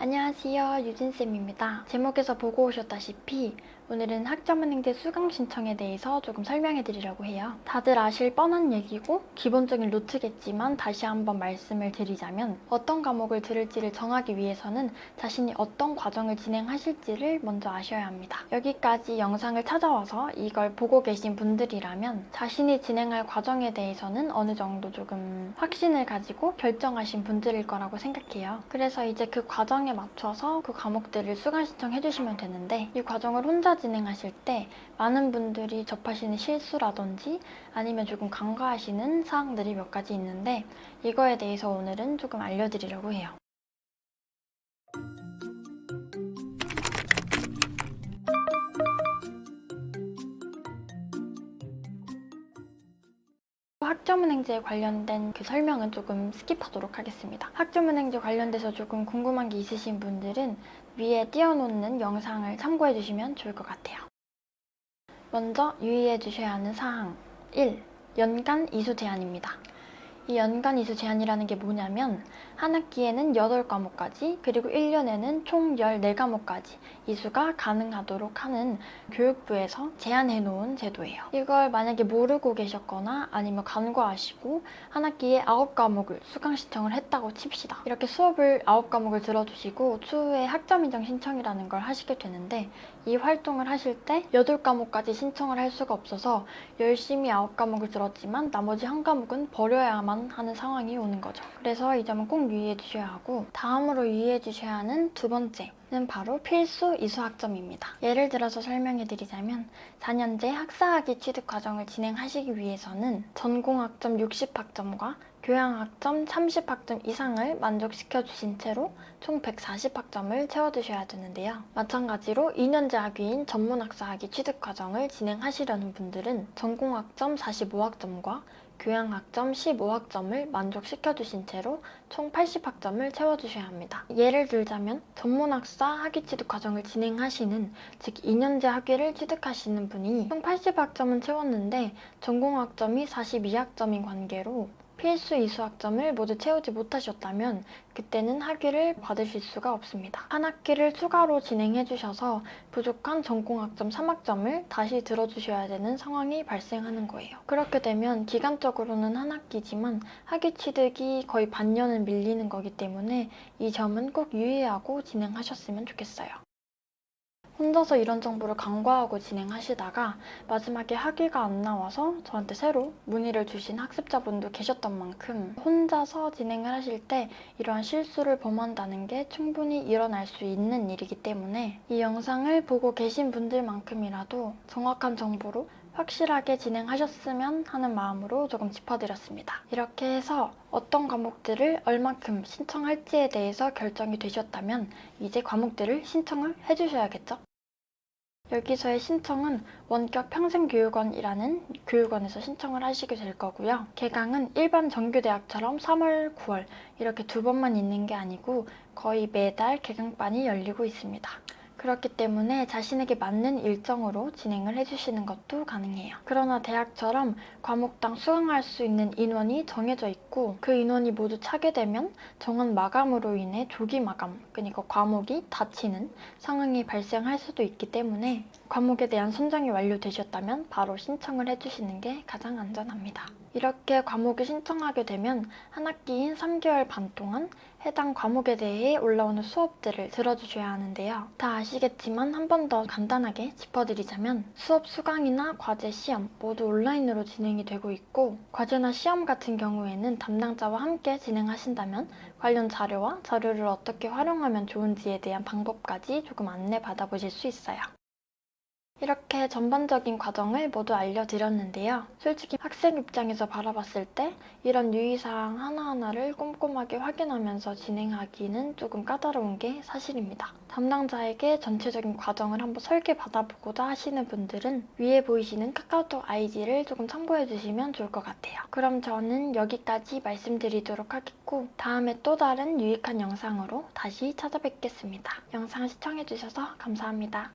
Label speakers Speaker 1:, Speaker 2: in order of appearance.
Speaker 1: 안녕하세요, 유진쌤입니다. 제목에서 보고 오셨다시피 오늘은 학점은행제 수강 신청에 대해서 조금 설명해 드리려고 해요. 다들 아실 뻔한 얘기고 기본적인 루트겠지만 다시 한번 말씀을 드리자면 어떤 과목을 들을지를 정하기 위해서는 자신이 어떤 과정을 진행하실지를 먼저 아셔야 합니다. 여기까지 영상을 찾아와서 이걸 보고 계신 분들이라면 자신이 진행할 과정에 대해서는 어느 정도 조금 확신을 가지고 결정하신 분들일 거라고 생각해요. 그래서 이제 그 과정에 맞춰서 그 과목들을 수강 신청해 주시면 되는데, 이 과정을 혼자 진행하실 때 많은 분들이 접하시는 실수라든지 아니면 조금 간과하시는 사항들이 몇 가지 있는데, 이거에 대해서 오늘은 조금 알려드리려고 해요. 학점은행제에 관련된 그 설명은 조금 스킵하도록 하겠습니다. 학점은행제 관련돼서 조금 궁금한 게 있으신 분들은 위에 띄워놓는 영상을 참고해 주시면 좋을 것 같아요. 먼저 유의해 주셔야 하는 사항 1. 연간 이수 제한입니다. 이 연간 이수 제한이라는 게 뭐냐면 한 학기에는 8과목까지 그리고 1년에는 총 14과목까지 이수가 가능하도록 하는 교육부에서 제한해 놓은 제도예요. 이걸 만약에 모르고 계셨거나 아니면 간과하시고 한 학기에 9과목을 수강 신청을 했다고 칩시다. 이렇게 수업을 9과목을 들어주시고 추후에 학점 인정 신청이라는 걸 하시게 되는데, 이 활동을 하실 때 8과목까지 신청을 할 수가 없어서 열심히 9과목을 들었지만 나머지 한 과목은 버려야만 하는 상황이 오는 거죠. 그래서 이 점은 꼭 유의해 주셔야 하고, 다음으로 유의해 주셔야 하는 두 번째는 바로 필수 이수 학점입니다. 예를 들어서 설명해 드리자면 4년제 학사학위 취득 과정을 진행하시기 위해서는 전공학점 60학점과 교양학점 30학점 이상을 만족시켜 주신 채로 총 140학점을 채워두셔야 되는데요. 마찬가지로 2년제 학위인 전문학사학위 취득 과정을 진행하시려는 분들은 전공학점 45학점과 교양학점 15학점을 만족시켜 주신 채로 총 80학점을 채워주셔야 합니다. 예를 들자면 전문학사 학위 취득 과정을 진행하시는, 즉 2년제 학위를 취득하시는 분이 총 80학점은 채웠는데 전공학점이 42학점인 관계로 필수 이수 학점을 모두 채우지 못하셨다면 그때는 학위를 받으실 수가 없습니다. 한 학기를 추가로 진행해 주셔서 부족한 전공학점 3학점을 다시 들어주셔야 되는 상황이 발생하는 거예요. 그렇게 되면 기간적으로는 한 학기지만 학위 취득이 거의 반년은 밀리는 거기 때문에 이 점은 꼭 유의하고 진행하셨으면 좋겠어요. 혼자서 이런 정보를 간과하고 진행하시다가 마지막에 학위가 안 나와서 저한테 새로 문의를 주신 학습자분도 계셨던 만큼, 혼자서 진행을 하실 때 이러한 실수를 범한다는 게 충분히 일어날 수 있는 일이기 때문에 이 영상을 보고 계신 분들만큼이라도 정확한 정보로 확실하게 진행하셨으면 하는 마음으로 조금 짚어드렸습니다. 이렇게 해서 어떤 과목들을 얼만큼 신청할지에 대해서 결정이 되셨다면 이제 과목들을 신청을 해주셔야겠죠? 여기서의 신청은 원격 평생교육원이라는 교육원에서 신청을 하시게 될 거고요. 개강은 일반 정규대학처럼 3월, 9월 이렇게 두 번만 있는 게 아니고 거의 매달 개강반이 열리고 있습니다. 그렇기 때문에 자신에게 맞는 일정으로 진행을 해주시는 것도 가능해요. 그러나 대학처럼 과목당 수강할 수 있는 인원이 정해져 있고, 그 인원이 모두 차게 되면 정원 마감으로 인해 조기 마감, 그러니까 과목이 닫히는 상황이 발생할 수도 있기 때문에 과목에 대한 선정이 완료되셨다면 바로 신청을 해주시는 게 가장 안전합니다. 이렇게 과목을 신청하게 되면 한 학기인 3개월 반 동안 해당 과목에 대해 올라오는 수업들을 들어주셔야 하는데요. 다 아시겠지만 한 번 더 간단하게 짚어드리자면 수업 수강이나 과제, 시험 모두 온라인으로 진행이 되고 있고, 과제나 시험 같은 경우에는 담당자와 함께 진행하신다면 관련 자료와 자료를 어떻게 활용하면 좋은지에 대한 방법까지 조금 안내 받아보실 수 있어요. 이렇게 전반적인 과정을 모두 알려드렸는데요. 솔직히 학생 입장에서 바라봤을 때 이런 유의사항 하나하나를 꼼꼼하게 확인하면서 진행하기는 조금 까다로운 게 사실입니다. 담당자에게 전체적인 과정을 한번 설계받아보고자 하시는 분들은 위에 보이시는 카카오톡 아이디를 조금 참고해 주시면 좋을 것 같아요. 그럼 저는 여기까지 말씀드리도록 하겠고, 다음에 또 다른 유익한 영상으로 다시 찾아뵙겠습니다. 영상 시청해주셔서 감사합니다.